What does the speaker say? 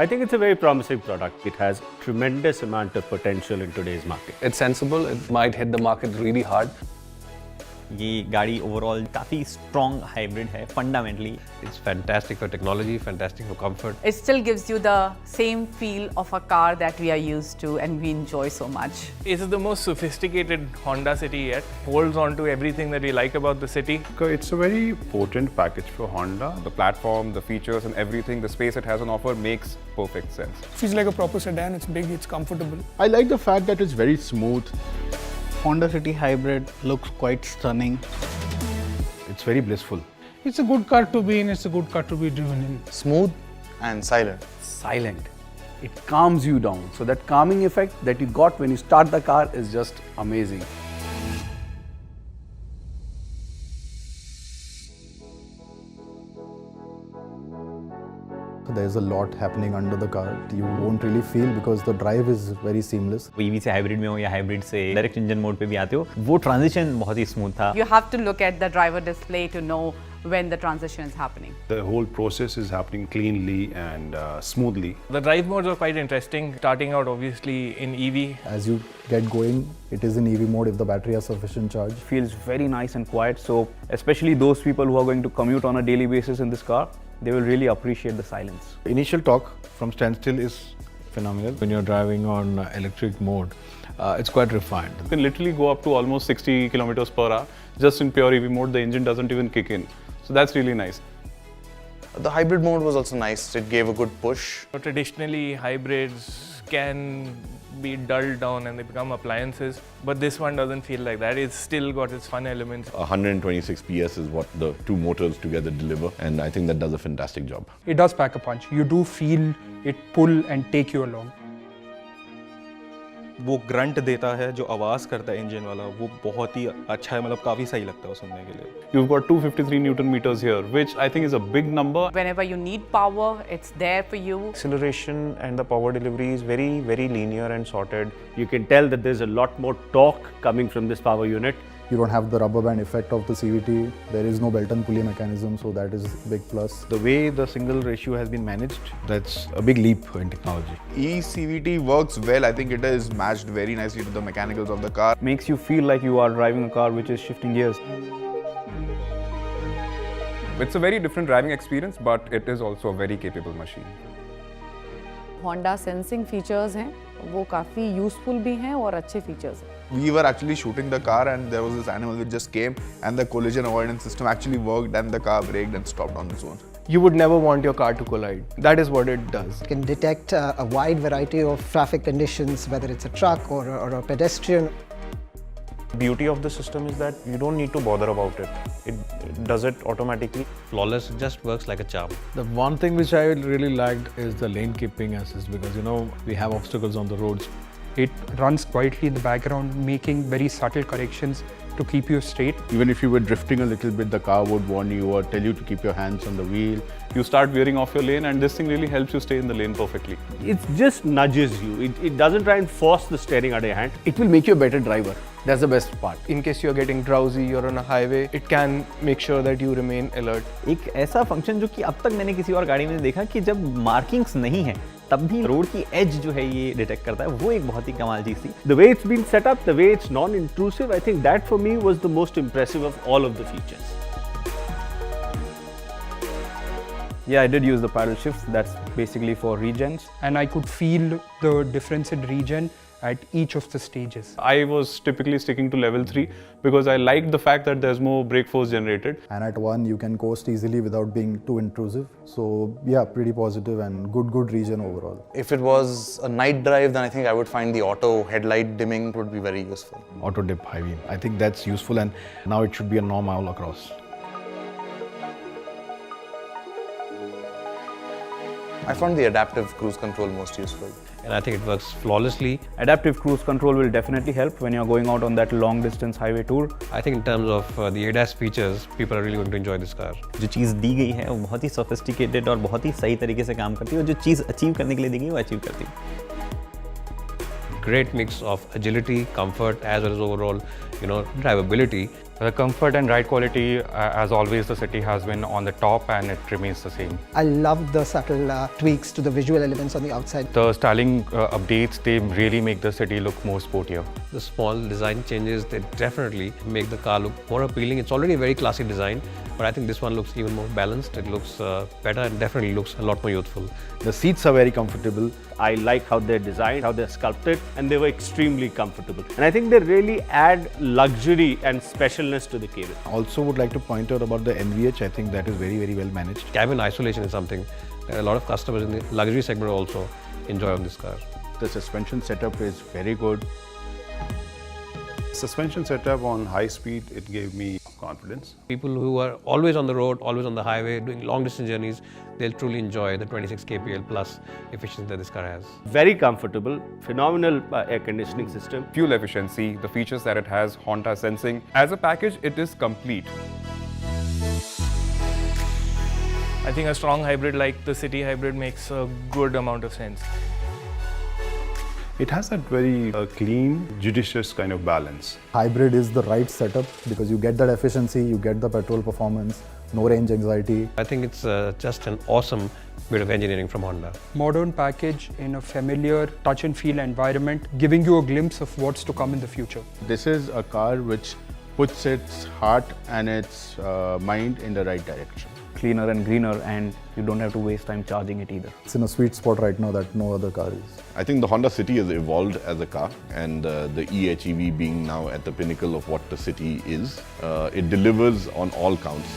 I think it's a very promising product. It has tremendous amount of potential in today's market. It's sensible. It might hit the market really hard. ये गाड़ी overall काफ़ी strong hybrid है fundamentally. It's fantastic for technology, fantastic for comfort. It still gives you the same feel of a car that we are used to and we enjoy so much. It is the most sophisticated Honda City yet. Holds on to everything that we like about the city. It's a very potent package for Honda. The platform, the features and everything, the space it has on offer makes perfect sense. Feels like a proper sedan. It's big, it's comfortable. I like the fact that it's very smooth. Honda City Hybrid looks quite stunning. It's very blissful. It's a good car to be in, it's a good car to be driven in. Smooth and silent. Silent. It calms you down. So that calming effect that you got when you start the car is just amazing. There's a lot happening under the car. You won't really feel because the drive is very seamless. EV से hybrid में हो या hybrid से direct engine mode पे भी आते हो, वो ट्रांजिशन बहुत ही स्मूथ था. You have to look at the driver display to know when the transition is happening. The whole process is happening cleanly and smoothly. The drive modes are quite interesting. Starting out obviously in EV. As you get going, it is in EV mode if the battery has sufficient charge. Feels very nice and quiet. So especially those people who are going to commute on a daily basis in this car, they will really appreciate the silence. Initial torque from standstill is phenomenal. When you're driving on electric mode, it's quite refined. You can literally go up to almost 60 kilometers per hour. Just in pure EV mode, the engine doesn't even kick in. So that's really nice. The hybrid mode was also nice. It gave a good push. Traditionally, hybrids can be dulled down and they become appliances, but this one doesn't feel like that. It's still got its fun elements. 126 PS is what the two motors together deliver, and I think that does a fantastic job. It does pack a punch. You do feel it pull and take you along. वो grunt देता है, जो आवाज़ करता है engine वाला, वो बहुत ही अच्छा है, मतलब काफ़ी सही लगता है सुनने के लिए. You've got 253 Newton meters here, which I think is a big number. Whenever you need power, it's there for you. Acceleration and the power delivery is very, very linear and sorted. You can tell that there's a lot more torque coming from this power unit. You don't have the rubber band effect of the CVT. There is no belt and pulley mechanism, so that is a big plus. The way the single ratio has been managed, that's a big leap in technology. eCVT works well. I think it is matched very nicely to the mechanicals of the car. Makes you feel like you are driving a car which is shifting gears. It's a very different driving experience, but it is also a very capable machine. Honda sensing features हैं, वो काफ़ी useful भी हैं और अच्छे features हैं. We were actually shooting the car and there was this animal which just came and the collision avoidance system actually worked and the car braked and stopped on its own. You would never want your car to collide. That is what it does. It can detect a wide variety of traffic conditions, whether it's a truck or a pedestrian. The beauty of the system is that you don't need to bother about it. It does it automatically. Flawless, it just works like a charm. The one thing which I really liked is the lane keeping assist, because we have obstacles on the roads. It runs quietly in the background, making very subtle corrections to keep you straight. Even if you were drifting a little bit, the car would warn you or tell you to keep your hands on the wheel. You start veering off your lane, and this thing really helps you stay in the lane perfectly. It just nudges you. It doesn't try and force the steering out of your hand. It will make you a better driver. That's the best part. In case you're getting drowsy, you're on a highway, it can make sure that you remain alert. एक ऐसा function जो कि अब तक मैंने किसी और गाड़ी में देखा कि जब मार्किंग्स नहीं है तब भी रोड की एज जो है ये डिटेक्ट करता है, वो एक बहुत ही कमाल चीज थी. The way it's been set up, the way it's non-intrusive, I think that for me was the most impressive of all of the features. Yeah, I did use the paddle shifts. That's basically for regens. And I could feel the difference in regen at each of the stages. I was typically sticking to level 3 because I liked the fact that there's more brake force generated. And at 1, you can coast easily without being too intrusive. So yeah, pretty positive and good region overall. If it was a night drive, then I think I would find the auto headlight dimming would be very useful. Auto dip high beam. I think that's useful, and now it should be a norm all across. I found the adaptive cruise control most useful. And I think it works flawlessly. Adaptive cruise control will definitely help when you're going out on that long distance highway tour. I think in terms of the ADAS features, people are really going to enjoy this car. जो चीज़ दी गई है वो बहुत ही sophisticated और बहुत ही सही तरीके से काम करती है, और जो चीज़ अचीव करने के लिए दी गई है वो अचीव करती है. Great mix of agility, comfort, as well as overall, drivability. The comfort and ride quality, as always, the City has been on the top and it remains the same. I love the subtle tweaks to the visual elements on the outside. The styling updates, they really make the City look more sportier. The small design changes, they definitely make the car look more appealing. It's already a very classy design, but I think this one looks even more balanced. It looks better and definitely looks a lot more youthful. The seats are very comfortable. I like how they're designed, how they're sculpted, and they were extremely comfortable. And I think they really add luxury and specialness to the cabin. Also would like to point out about the NVH. I think that is very, very well managed. Cabin isolation is something that a lot of customers in the luxury segment also enjoy on this car. The suspension setup is very good. Suspension setup on high speed, it gave me confidence. People who are always on the road, always on the highway, doing long distance journeys, they'll truly enjoy the 26 kPl plus efficiency that this car has. Very comfortable, phenomenal air conditioning system. Fuel efficiency, the features that it has, Honda Sensing. As a package, it is complete. I think a strong hybrid like the City Hybrid makes a good amount of sense. It has that very clean, judicious kind of balance. Hybrid is the right setup because you get that efficiency, you get the petrol performance, no range anxiety. I think it's just an awesome bit of engineering from Honda. Modern package in a familiar touch and feel environment, giving you a glimpse of what's to come in the future. This is a car which puts its heart and its mind in the right direction. Cleaner and greener, and you don't have to waste time charging it either. It's in a sweet spot right now that no other car is. I think the Honda City has evolved as a car, and the eHEV being now at the pinnacle of what the City is, it delivers on all counts.